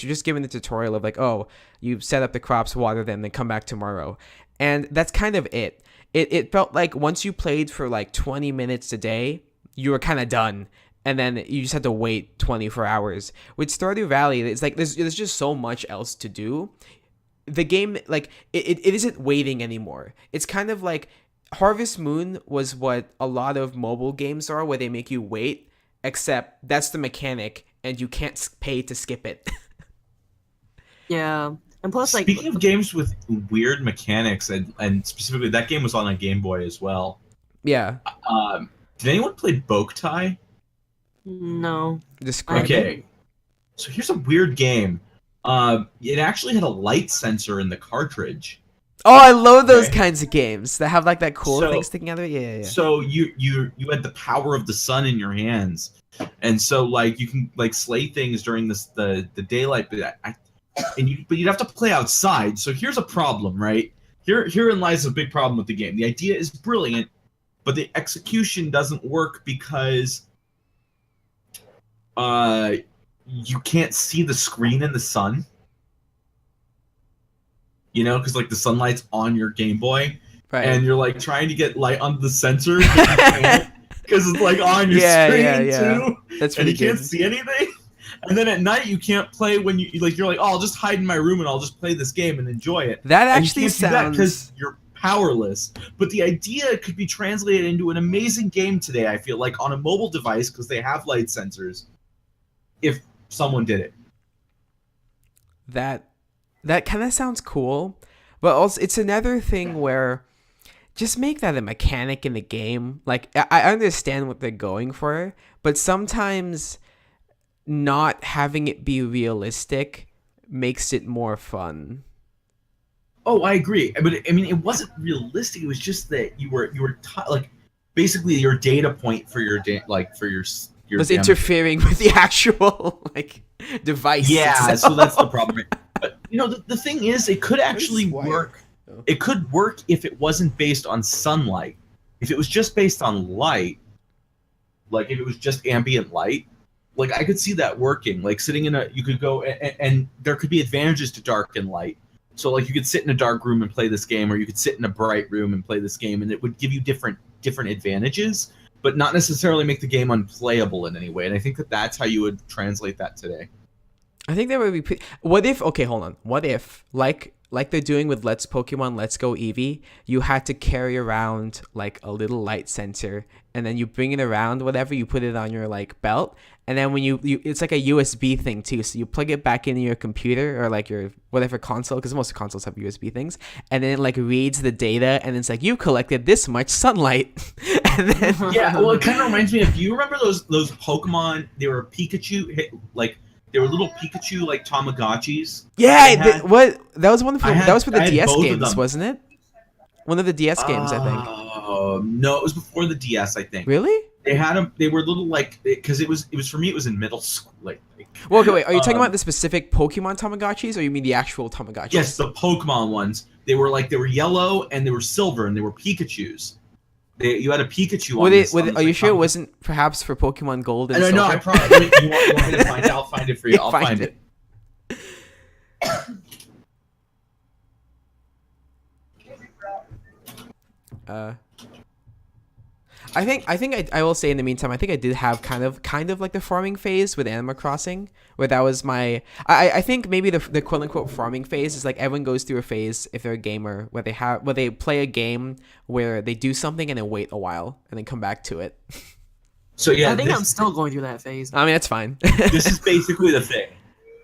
you're just given the tutorial of like, oh, you set up the crops, water them, then come back tomorrow, and that's kind of it. It felt like once you played for like 20 minutes a day, you were kind of done, and then you just had to wait 24 hours. With Stardew Valley, it's like there's just so much else to do. The game, like, it isn't waiting anymore. It's kind of like Harvest Moon was what a lot of mobile games are, where they make you wait, except that's the mechanic, and you can't pay to skip it. Yeah. And plus, like, Speaking of games with weird mechanics, and specifically that game was on a Game Boy as well. Yeah. Did anyone play Boktai? no. Describe it. Okay, so here's a weird game. It actually had a light sensor in the cartridge. Oh, I love those Okay. kinds of games that have like that cool So- thing sticking out of it. Yeah. So you had the power of the sun in your hands, and so like you can like slay things during the daylight, but you'd have to play outside. So here's a problem, right? Herein lies a big problem with the game. The idea is brilliant, but the execution doesn't work because you can't see the screen in the sun. You know, because like the sunlight's on your Game Boy, Right. and you're like trying to get light on the sensor because it's like on your screen too, That's and pretty you can't good. see anything. And then at night you can't play when you're like, oh, I'll just hide in my room and I'll just play this game and enjoy it. That And you actually can't do that because sounds. you're powerless. But the idea could be translated into an amazing game today. I feel like on a mobile device because they have light sensors. If someone did it. That kind of sounds cool, but also it's another thing where just make that a mechanic in the game. Like I understand what they're going for, but sometimes not having it be realistic makes it more fun. Oh, I agree. But I mean, it wasn't realistic. It was just that you were like basically your data point for your your Was damage. interfering with the actual like device. Yeah, itself. so that's the problem. But you know, the thing is, it could actually This wire. work. Oh. It could work if it wasn't based on sunlight. If it was just based on light, like if it was just ambient light, like I could see that working. Like sitting in you could go and there could be advantages to dark and light. So like you could sit in a dark room and play this game, or you could sit in a bright room and play this game, and it would give you different advantages, but not necessarily make the game unplayable in any way. And I think that's how you would translate that today. I think that would be pretty. What if? Okay, hold on. What if, like they're doing with Let's Pokemon Let's Go Eevee, you had to carry around like a little light sensor, and then you bring it around, whatever, you put it on your like belt, and then when you it's like a USB thing too, so you plug it back into your computer or like your whatever console, because most consoles have USB things, and then it like reads the data, and it's like you collected this much sunlight, and then Yeah, well, it kind of reminds me of. Do you remember those Pokemon? They were Pikachu, like they were little Pikachu like Tamagotchis. yeah, what that was one of I that was for the had DS both of games, them. wasn't it? One of the DS games, I think. Oh no, it was before the DS. I think Really? they had them. They were little like because it was for me. It was in middle school. Like Well, okay, wait. Are you talking Um, about the specific Pokemon Tamagotchis, or you mean the actual Tamagotchis? yes, the Pokemon ones. They were yellow and they were silver and they were Pikachus. You had a Pikachu. Would on it? this, Would on it, this, are you like, sure it Tamagotchi. wasn't perhaps for Pokemon Gold and I know. Silver? I probably. You want me to find it? I'll find it for you. Yeah, I'll find find it. it. I think I will say in the meantime, I think I did have kind of like the farming phase with Animal Crossing, where that was my. I think maybe the quote unquote farming phase is like everyone goes through a phase if they're a gamer where they play a game where they do something and then wait a while and then come back to it. So yeah, I think this, I'm still going through that phase. I mean, that's fine. this is basically the thing.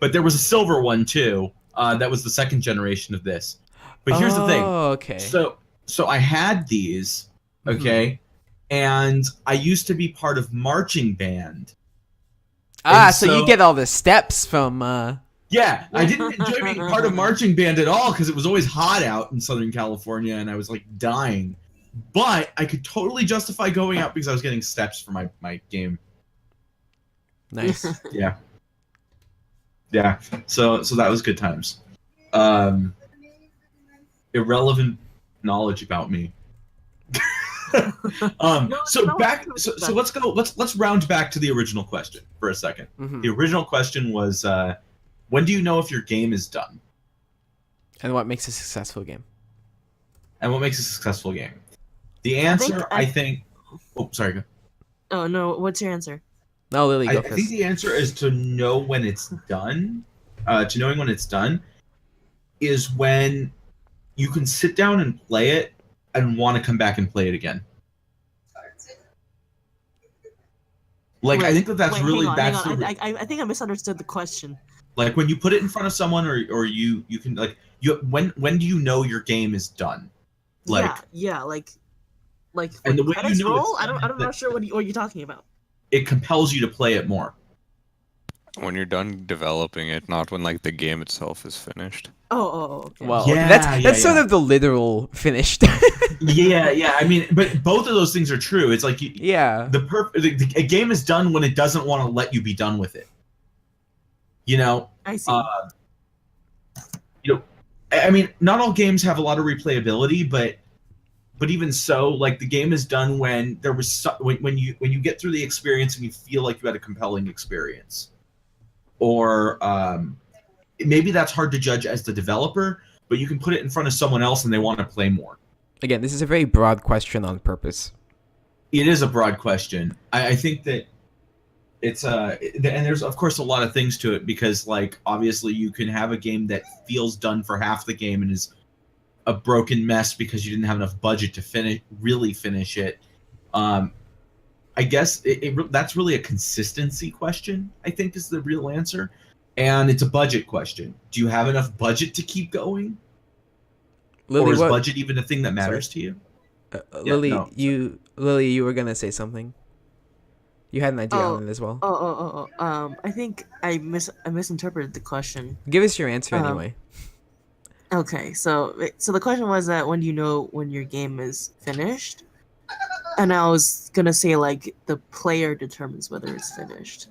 But there was a silver one too. That was the second generation of this. But here's the thing. Oh, okay. So I had these, okay, and I used to be part of marching band. So you so- get all the steps from. Yeah, I didn't enjoy being part of marching band at all because it was always hot out in Southern California and I was like dying. But I could totally justify going out because I was getting steps for my game. Nice. Yeah. Yeah. So that was good times. Irrelevant knowledge about me. So let's round back to the original question for a second. Mhm. The original question was when do you know if your game is done? And what makes a successful game? And what makes a successful game? The answer, I think oh, sorry. Go. Oh no, what's your answer? No, Lily, I go think first. the answer is to know when it's done. To knowing when it's done is when you can sit down and play it and want to come back and play it again. Like I think that's Wait, really hang on, that's hang on. the I think I misunderstood the question. Like when you put it in front of someone, or you can like when do you know your game is done? Like yeah, like and when the way you credits know it's roll. done is I'm that not sure what you're talking about. it compels you to play it more. When you're done developing it, not when like the game itself is finished. Okay. Well, okay, Yeah, that's sort yeah. of the literal finished. Yeah. I mean, but both of those things are true. It's like Yeah. a game is done when it doesn't want to let you be done with it. You know, I see. I mean, not all games have a lot of replayability, but even so, like the game is done when there was when you get through the experience and you feel like you had a compelling experience, or maybe that's hard to judge as the developer, but you can put it in front of someone else and they want to play more. Again, this is a very broad question on purpose. It is a broad question. I think that it's and there's of course a lot of things to it, because like obviously you can have a game that feels done for half the game and is a broken mess because you didn't have enough budget to finish it. I guess that's really a consistency question, I think, is the real answer, and it's a budget question. Do you have enough budget to keep going? Lily, Or is what? budget even a thing that matters to you? Lily, no. you were gonna say something. You had an idea on it as well. I think I misinterpreted the question. Give us your answer anyway. Okay, so the question was that when do you know when your game is finished? And I was gonna say like the player determines whether it's finished.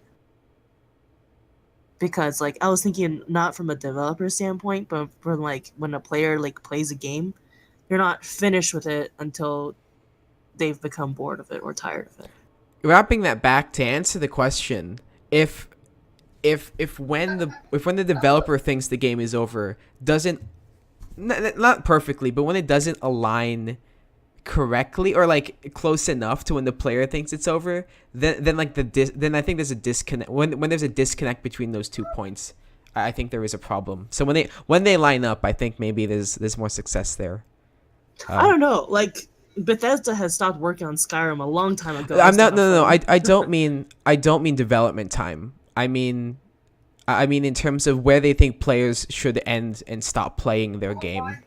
Because like I was thinking not from a developer standpoint, but from like when a player like plays a game, they're not finished with it until they've become bored of it or tired of it. Wrapping that back to answer the question, if when the developer thinks the game is over, doesn't not perfectly, but when it doesn't align correctly or like close enough to when the player thinks it's over, then like then I think there's a disconnect. When there's a disconnect between those 2 points, I think there is a problem. So when they line up, I think maybe there's more success there. I don't know, like Bethesda has stopped working on Skyrim a long time ago. I'm not. No. I don't mean development time. I mean in terms of where they think players should end and stop playing their game.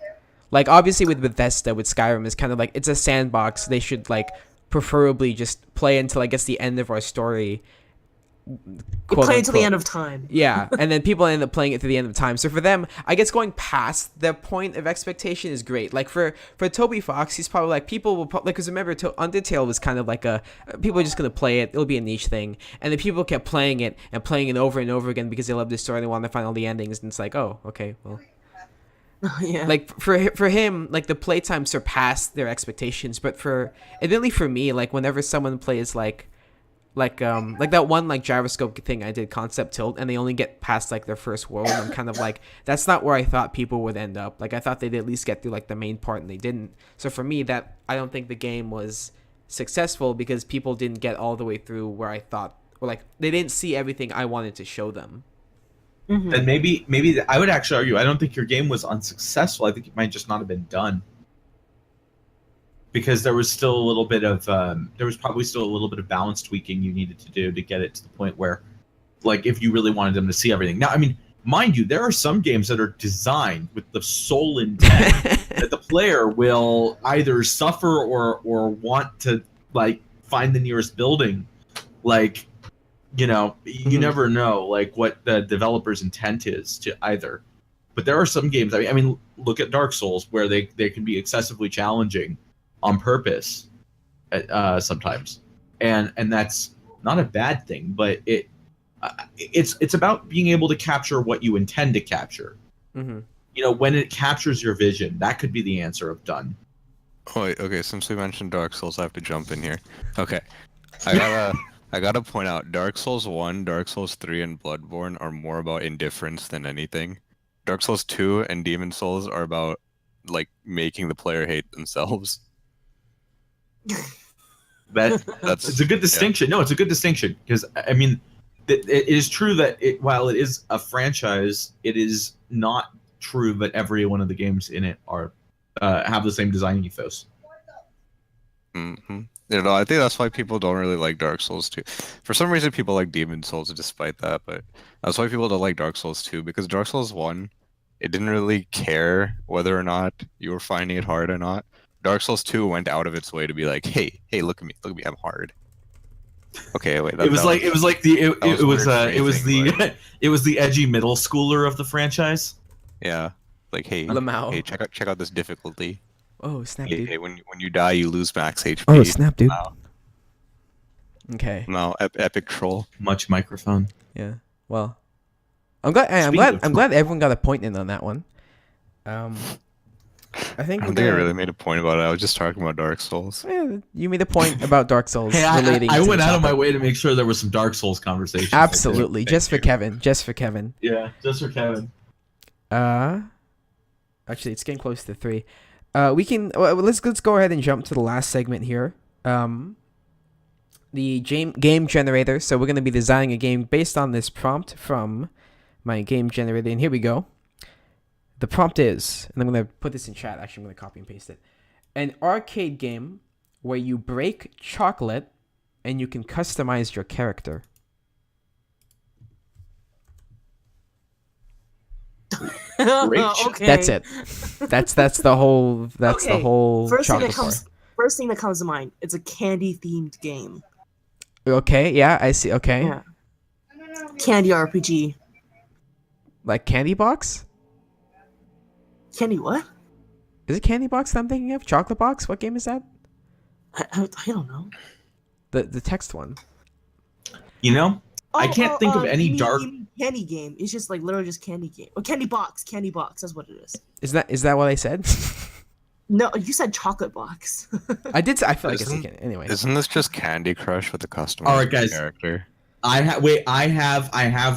Like obviously with Bethesda, with Skyrim, is kind of like it's a sandbox. They should like preferably just play until I guess the end of our story. Play until the end of time. Yeah, and then people end up playing it to the end of time. So for them, I guess going past the point of expectation is great. Like for Toby Fox, he's probably like people will probably, because remember Undertale was kind of like people are just gonna play it. It'll be a niche thing, and then people kept playing it over and over again because they love the story and they want to find all the endings. And it's like, oh, okay, well. Yeah. Like for him, like the playtime surpassed their expectations. But admittedly for me, like whenever someone plays like that one like gyroscope thing I did, Concept Tilt, and they only get past like their first world, I'm kind of like, that's not where I thought people would end up. Like I thought they'd at least get through like the main part, and they didn't. So for me, that I don't think the game was successful because people didn't get all the way through where I thought, or like they didn't see everything I wanted to show them. Mm-hmm. Then maybe I would actually argue I don't think your game was unsuccessful. I think it might just not have been done, because there was still a little bit of balance tweaking you needed to do to get it to the point where, like, if you really wanted them to see everything. Now, I mean, mind you, there are some games that are designed with the sole intent that the player will either suffer or want to like find the nearest building, like. You know, you never know like what the developer's intent is to either. But there are some games. I mean, look at Dark Souls, where they can be excessively challenging on purpose sometimes, and that's not a bad thing. But it's about being able to capture what you intend to capture. Mm-hmm. You know, when it captures your vision, that could be the answer of done. Oh, wait, okay, since we mentioned Dark Souls, I have to jump in here. Okay, I gotta point out, Dark Souls 1, Dark Souls 3, and Bloodborne are more about indifference than anything. Dark Souls 2 and Demon Souls are about, like, making the player hate themselves. That's it's a good distinction. Yeah. No, it's a good distinction, because, I mean, it is true that while it is a franchise, it is not true that every one of the games in it are have the same design ethos. Mm-hmm. You know, I think that's why people don't really like Dark Souls 2. For some reason, people like Demon Souls despite that, but that's why people don't like Dark Souls 2, because Dark Souls 1, it didn't really care whether or not you were finding it hard or not. Dark Souls 2 went out of its way to be like, hey, look at me, I'm hard. Okay, wait, It was like the but- it was the edgy middle schooler of the franchise. yeah, like, hey, Lamau. check out this difficulty. Oh, snap, Hey, dude. hey, when you die, you lose max HP. Oh, snap, dude. Wow. Okay. No, epic troll. Much microphone. Yeah. Well, I'm glad everyone got a point in on that one. I think I don't think I really made a point about it. I was just talking about Dark Souls. You made a point about Dark Souls Hey, relating. I to went the out of my topic. way to make sure there was some Dark Souls conversation. Absolutely, Thank just for you. Kevin. Just for Kevin. Yeah, just for Kevin. Actually, it's getting close to 3. We can let's go ahead and jump to the last segment here. The game generator. So we're gonna be designing a game based on this prompt from my game generator, and here we go. The prompt is, and I'm gonna put this in chat. Actually, I'm gonna copy and paste it. An arcade game where you break chocolate and you can customize your character. Okay. That's it. That's the whole. That's the Okay, whole First thing chocolate that bar. first thing that comes to mind. It's a candy themed game. Okay, yeah, I see. Okay, Yeah. Candy RPG. like Candy Box. Candy what? Is it Candy Box that I'm thinking of? Chocolate Box? What game is that? I don't know. The text one. You know, I can't think of any you mean- dark. you mean candy game. It's just like literally just candy game. Oh, Candy Box. Candy Box. That's what it is. Is that what I said? No, you said chocolate box. I did. I feel like I Isn't- said anyway. Isn't this just Candy Crush with a customized All right, guys. character? I have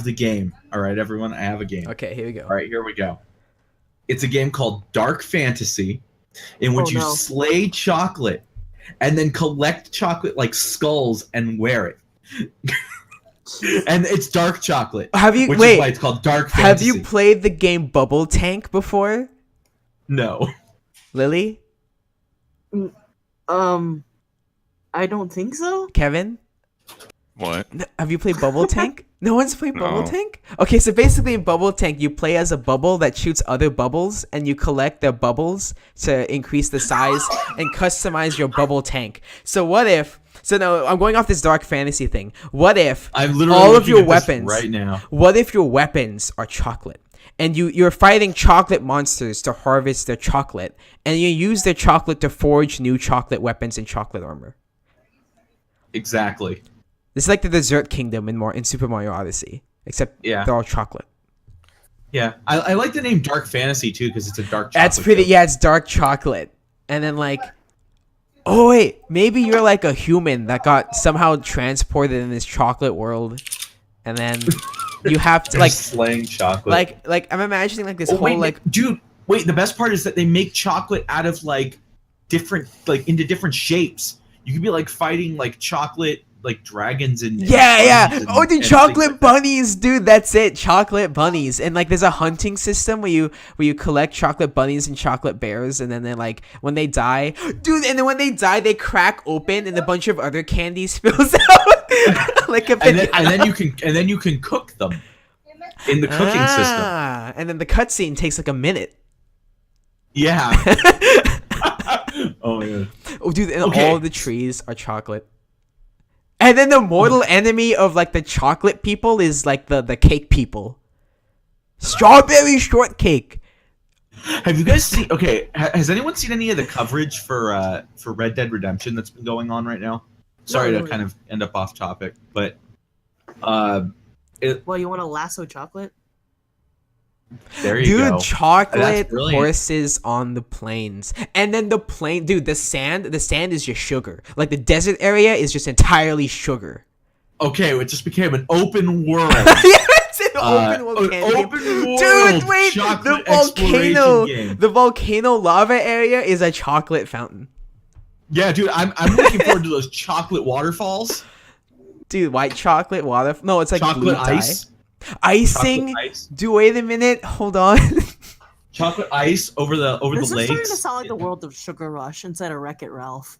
the game. All right, everyone, I have a game. Okay, here we go. All right, here we go. It's a game called Dark Fantasy, in which Oh, you no. slay chocolate and then collect chocolate like skulls and wear it. And it's dark chocolate. Have you Which is why wait? it's called Dark Have Fantasy. you played the game Bubble Tank before, No. Lily? I don't think so. Kevin? What? Have you played Bubble Tank? No one's played Bubble No. Tank? Okay, so basically in Bubble Tank, you play as a bubble that shoots other bubbles, and you collect the bubbles to increase the size and customize your bubble tank. So what if... So now, I'm going off this dark fantasy thing. What if I'm literally all of looking your at this weapons... right now. What if your weapons are chocolate? And you're fighting chocolate monsters to harvest their chocolate, and you use their chocolate to forge new chocolate weapons and chocolate armor. Exactly. This is like the Dessert Kingdom in Super Mario Odyssey, except Yeah. they're all chocolate. Yeah. I like the name Dark Fantasy too because it's a dark chocolate. That's pretty. joke. Yeah, it's dark chocolate, and then like, oh wait, maybe you're like a human that got somehow transported in this chocolate world, and then you have to like, slaying chocolate. like I'm imagining like this Oh, whole wait, like. dude, wait, the best part is that they make chocolate out of like different into different shapes. You could be like fighting like chocolate like dragons and Yeah. bunnies Oh, dude, and chocolate things like that. bunnies, dude. That's it. Chocolate bunnies, and like, there's a hunting system where you collect chocolate bunnies and chocolate bears, and then they're like, when they die, dude, and then when they die, they crack open, and a bunch of other candy spills out, like a and banana. then you can cook them in the cooking system. And then the cutscene takes like a minute. Yeah. Oh my god. Oh, dude, and Okay. all the trees are chocolate. And then the mortal enemy of like the chocolate people is like the cake people. Strawberry shortcake. Have you guys seen? Okay, has anyone seen any of the coverage for Red Dead Redemption that's been going on right now? Sorry to kind of end up off topic, but Well, you want to lasso chocolate? there you go. Dude, chocolate That's brilliant. horses on the plains. And then the sand is just sugar. Like the desert area is just entirely sugar. Okay, it just became an open world. It's an open world candy game. open world Dude, wait, chocolate the exploration game. volcano lava area is a chocolate fountain. Yeah, dude, I'm looking forward to those chocolate waterfalls. Dude, white chocolate water. No, it's like blue Chocolate dye. ice. Icing. Chocolate ice. Do wait a minute. Hold on. Chocolate ice over the This is starting to lakes. sound like the world of Sugar Rush instead of Wreck-It Ralph.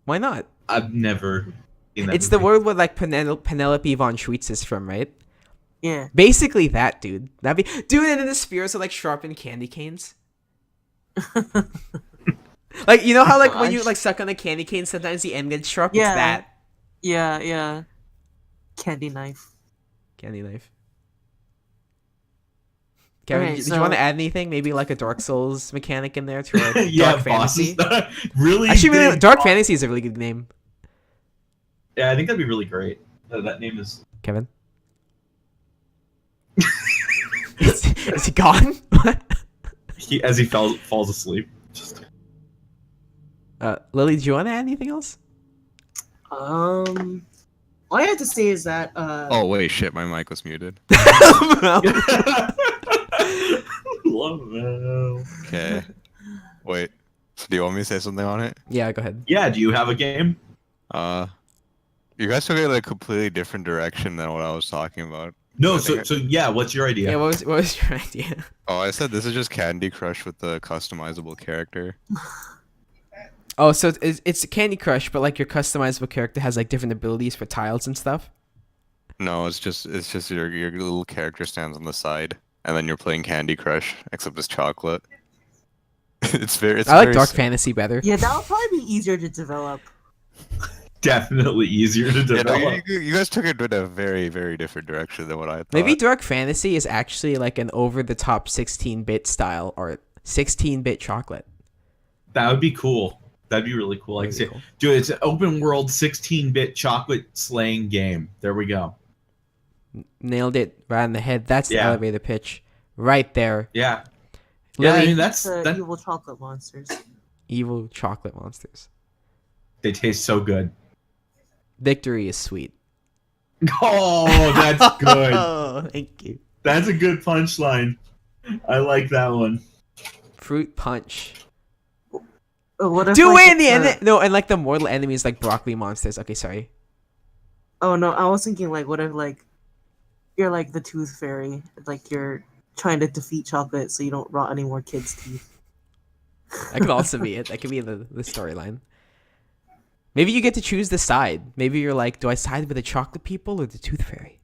Why not? I've never seen that. It's the movie. world where like Penelope von Schweetz is from, right? Yeah. Basically that, dude. That'd be dude, and then the spheres are like sharpened candy canes. Like you know how like when you Gosh. like suck on a candy cane, sometimes the end gets sharp. Yeah. It's that Yeah. Candy knife. candy knife. Kevin, Okay, did you so- want to add anything? Maybe like a Dark Souls mechanic in there to like Yeah, Dark Fantasy. bosses. Really? Actually, really, big Dark boss- Fantasy is a really good name. Yeah, I think that'd be really great. That name is. Kevin, is he gone? As he falls asleep. Just... Lily, do you want to add anything else? All I have to say is that Oh wait, shit, my mic was muted. Okay. Wait. So do you want me to say something on it? Yeah, go ahead. Yeah, do you have a game? You guys took it in a completely different direction than what I was talking about. No, I so think yeah, what's your idea? Yeah, what was your idea? Oh, I said this is just Candy Crush with the customizable character. Oh, so it's Candy Crush, but like your customizable character has like different abilities for tiles and stuff. No, it's just your little character stands on the side, and then you're playing Candy Crush, except it's chocolate. It's I like very Dark Fantasy better. yeah, that'll probably be easier to develop. Definitely easier to Yeah, no, develop. you guys took it in a very, very different direction than what I thought. Maybe Dark Fantasy is actually like an over-the-top 16-bit style or 16-bit chocolate. That would be cool. That'd be really cool. Like, That'd be cool. dude, it's an open world 16-bit chocolate slaying game. There we go. Nailed it right in the head. That's the Yeah. elevator pitch right there. Yeah. Yeah, Lily, I mean that's The that. evil chocolate monsters. evil chocolate monsters. They taste so good. Victory is sweet. Oh, that's good. Oh, thank you. That's a good punchline. I like that one. Fruit punch. What if, Do like, it in the it's end. No, and like the mortal enemies like broccoli monsters. Okay, sorry. Oh no, I was thinking like, what if like you're like the tooth fairy, like you're trying to defeat chocolate so you don't rot any more kids' teeth. That could also be it. That could be the storyline. Maybe you get to choose the side. Maybe you're like, do I side with the chocolate people or the tooth fairy?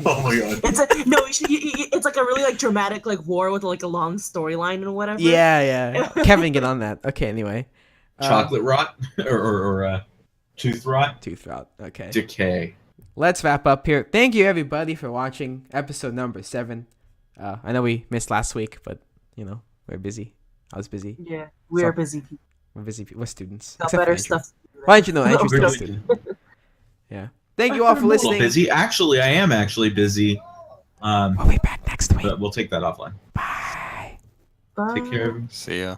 Oh my god. It's a no. It's like a really like dramatic like war with like a long storyline and whatever. Yeah. Kevin, get on that. Okay, anyway. Chocolate rot or tooth rot? Tooth rot. Okay. Decay. Let's wrap up here. Thank you everybody for watching episode number 7. I know we missed last week, but you know we're busy. I was busy. Yeah, we're So- busy people. We're busy. We're students. Got Except for better Andrew. stuff. to do. Why didn't you know Andrew's No, still a no. student? Yeah. Thank you all for I'm a little listening. busy. Actually, I am actually busy. We'll be back next week. But we'll take that offline. Bye. Bye. Take care. See ya.